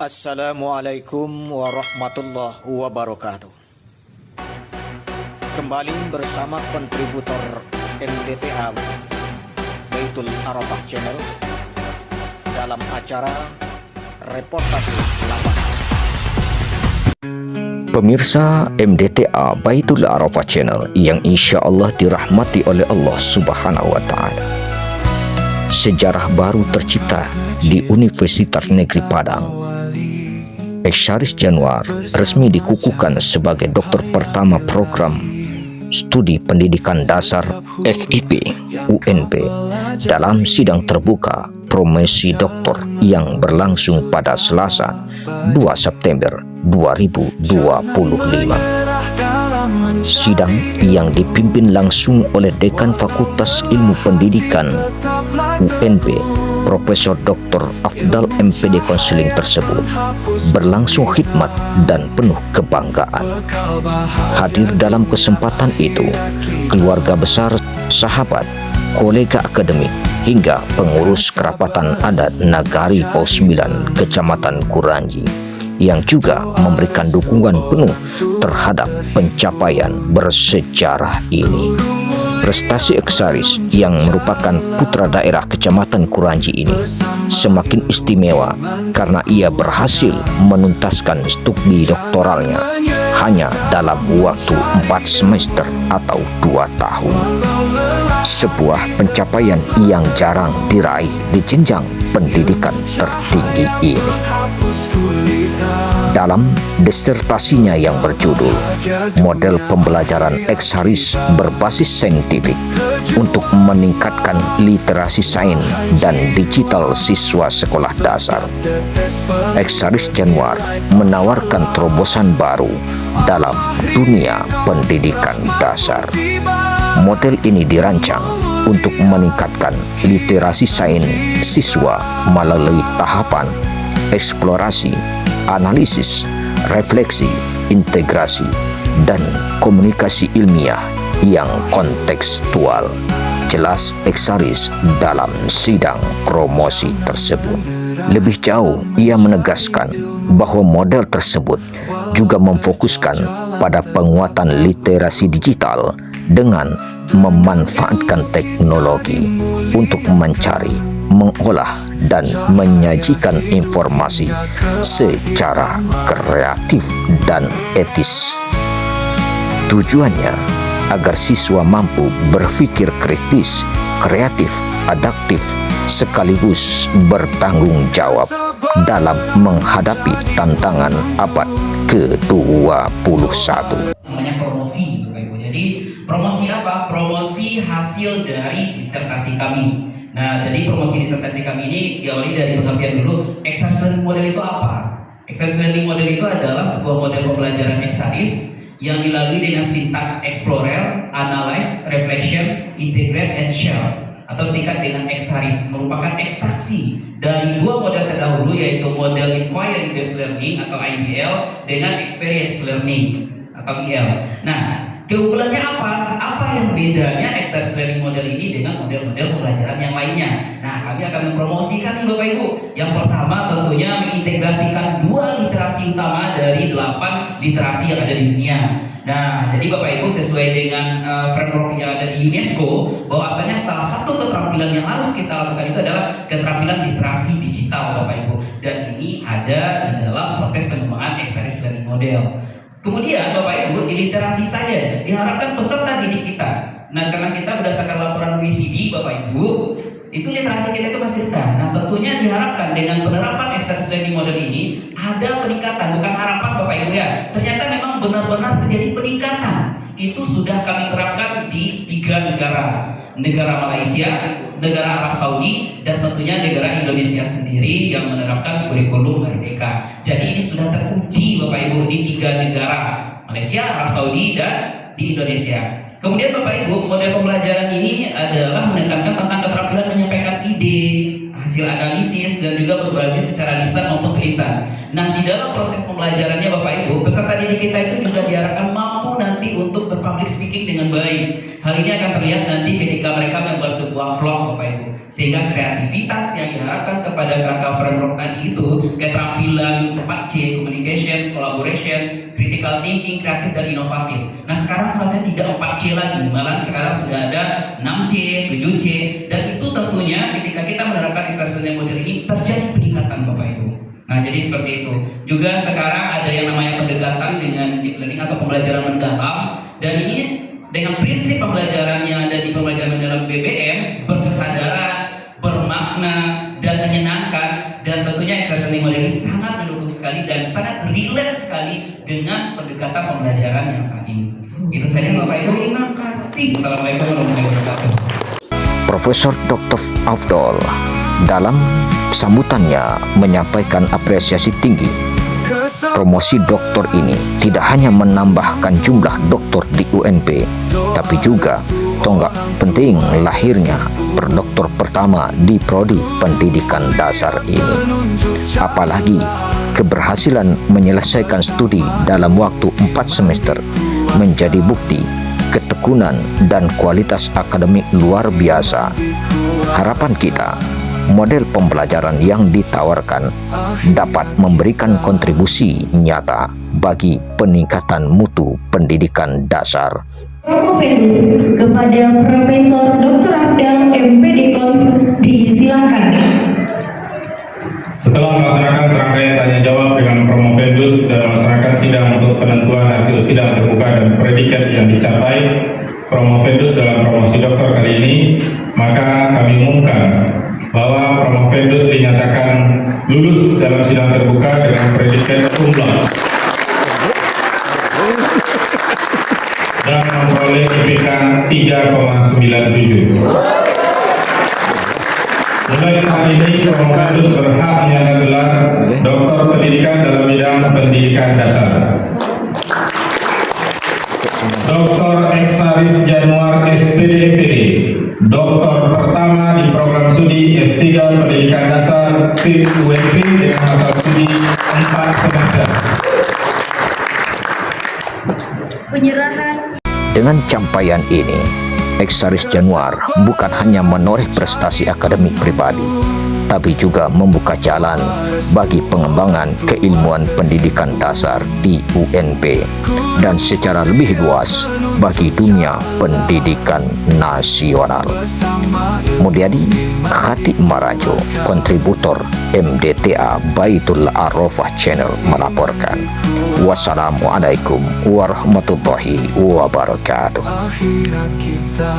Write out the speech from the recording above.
Assalamualaikum warahmatullahi wabarakatuh. Kembali bersama kontributor MDTA Baitul Arafah Channel dalam acara Reportase Lapangan. Pemirsa MDTA Baitul Arafah Channel yang insya Allah dirahmati oleh Allah Subhanahu wa Ta'ala. Sejarah baru tercipta di Universitas Negeri Padang. Eksaris Januar resmi dikukuhkan sebagai doktor pertama program studi pendidikan dasar FIP UNB dalam sidang terbuka promosi doktor yang berlangsung pada Selasa 2 September 2025. Sidang yang dipimpin langsung oleh Dekan Fakultas Ilmu Pendidikan UNB Profesor Dr. Afdal MPD Konseling tersebut berlangsung khidmat dan penuh kebanggaan. Hadir dalam kesempatan itu keluarga besar, sahabat, kolega akademik hingga pengurus kerapatan adat Nagari Paus 9 Kecamatan Kuranji yang juga memberikan dukungan penuh terhadap pencapaian bersejarah ini. Prestasi Eksaris yang merupakan putra daerah Kecamatan Kuranji ini semakin istimewa karena ia berhasil menuntaskan studi doktoralnya hanya dalam waktu 4 semester atau 2 tahun. Sebuah pencapaian yang jarang diraih di jenjang pendidikan tertinggi ini. Dalam disertasinya yang berjudul Model Pembelajaran Eksaris Berbasis Saintifik untuk Meningkatkan Literasi Sains dan Digital Siswa Sekolah Dasar, Eksaris Januar menawarkan terobosan baru dalam dunia pendidikan dasar. Model ini dirancang untuk meningkatkan literasi sains siswa melalui tahapan eksplorasi, analisis, refleksi, integrasi, dan komunikasi ilmiah yang kontekstual. Jelas Eksaris dalam sidang promosi tersebut. Lebih jauh, ia menegaskan bahwa model tersebut juga memfokuskan pada penguatan literasi digital dengan memanfaatkan teknologi untuk mencari, mengolah, dan menyajikan informasi secara kreatif dan etis. Tujuannya agar siswa mampu berpikir kritis, kreatif, adaptif, sekaligus bertanggung jawab dalam menghadapi tantangan abad ke-21. Namanya promosi, Bapak Ibu. Jadi promosi apa? Promosi hasil dari disertasi kami. Nah, jadi promosi disertasi kami ini diawali dari pengertian dulu. Eksaris Learning Model itu apa? Eksaris Learning Model itu adalah sebuah model pembelajaran eksaris yang dilalui dengan sintak explorer, analyze, reflection, integrate, and share, atau singkat dengan eksaris, merupakan ekstraksi dari dua model terdahulu, yaitu model Inquiry Based Learning atau IBL dengan Experience Learning atau IL. Nah, keunggulannya apa? Apa yang bedanya Eksaris Learning Model ini dengan model-model pembelajaran yang lainnya? Nah, kami akan mempromosikan nih Bapak Ibu. Yang pertama tentunya mengintegrasikan dua literasi utama dari 8 literasi yang ada di dunia. Nah, jadi Bapak Ibu sesuai dengan framework yang ada di UNESCO, bahwasanya salah satu keterampilan yang harus kita lakukan itu adalah keterampilan literasi digital Bapak Ibu. Dan ini ada di dalam proses pengembangan Eksaris Learning Model. Kemudian Bapak Ibu, di literasi sains diharapkan peserta didik kita. Nah, karena kita berdasarkan laporan OECD Bapak Ibu, itu literasi kita itu masih rendah. Nah, tentunya diharapkan dengan penerapan Eksaris Learning Model ini ada peningkatan, bukan harapan Bapak Ibu ya. Ternyata memang benar-benar terjadi peningkatan. Itu sudah kami terapkan di 3 negara. Negara Malaysia, negara Arab Saudi, dan tentunya negara Indonesia sendiri yang menerapkan kurikulum Merdeka. Jadi ini sudah teruji Bapak Ibu di 3 negara, Malaysia, Arab Saudi, dan di Indonesia. Kemudian Bapak Ibu, model pembelajaran ini adalah menekankan tentang keterampilan menyampaikan ide, hasil analisis, dan juga berbasis secara lisan maupun tulisan. Nah, di dalam proses pembelajarannya Bapak Ibu, peserta didik kita itu juga diharapkan mampu nanti untuk berpublic speaking dengan baik. Hal ini akan terlihat nanti ketika mereka membuat sebuah vlog Bapak Ibu. Sehingga kreativitas yang diharapkan kepada kerangka framework tadi itu, keterampilan 4C, communication, collaboration, critical thinking, kreatif dan inovatif. Nah sekarang kelasnya tidak 4C lagi, malah sekarang sudah ada 6C, 7C, dan itu tentunya ketika kita menerapkan extraordinary model ini terjadi peningkatan Bapak Ibu. Nah jadi seperti itu. Juga sekarang ada yang namanya pendekatan dengan deep learning atau pembelajaran mendalam, dan ini dengan prinsip pembelajaran yang ada di pembelajaran mendalam BBM berkesadaran, bermakna dan menyenangkan, dan tentunya extraordinary model ini sangat mendukung sekali dan sangat relate sekali dengan pendekatan pembelajaran yang saat ini. Itu saja Bapak Ibu. Terima kasih. Assalamualaikum warahmatullahi wabarakatuh. Profesor Dr. Afdal dalam sambutannya menyampaikan apresiasi tinggi. Promosi doktor ini tidak hanya menambahkan jumlah doktor di UNP, tapi juga tonggak penting lahirnya perdoktor pertama di prodi pendidikan dasar ini. Apalagi keberhasilan menyelesaikan studi dalam waktu 4 semester menjadi bukti ketekunan dan kualitas akademik luar biasa. Harapan kita, model pembelajaran yang ditawarkan dapat memberikan kontribusi nyata bagi peningkatan mutu pendidikan dasar. Profesor kepada Profesor Dr. Afdal MPD Kons disilakan. Setelah melaksanakan serangkaian tanya jawab dengan promovendus dan melaksanakan sidang untuk penentuan hasil sidang terbuka dan predikat yang dicapai promovendus dalam promosi doktor kali ini, maka kami umumkan bahwa promovendus dinyatakan lulus dalam sidang terbuka dengan predikat cum laude dan memperoleh IPK 3,97. Mulai saat ini promovendus berhak menyandang gelar doktor pendidikan dalam bidang pendidikan dasar. Dr. Eksaris Januar SPD, doktor pertama di program studi S3 Pendidikan Dasar FIP UNP dengan masa studi 4 semester. Penyerahan. Dengan capaian ini, Eksaris Januar bukan hanya menoreh prestasi akademik pribadi, tapi juga membuka jalan bagi pengembangan keilmuan pendidikan dasar di UNP dan secara lebih luas bagi dunia pendidikan nasional. Mulyadi Khatib Marajo, kontributor MDTA Baitul Arafah Channel melaporkan. Wassalamualaikum warahmatullahi wabarakatuh. Akhirat kita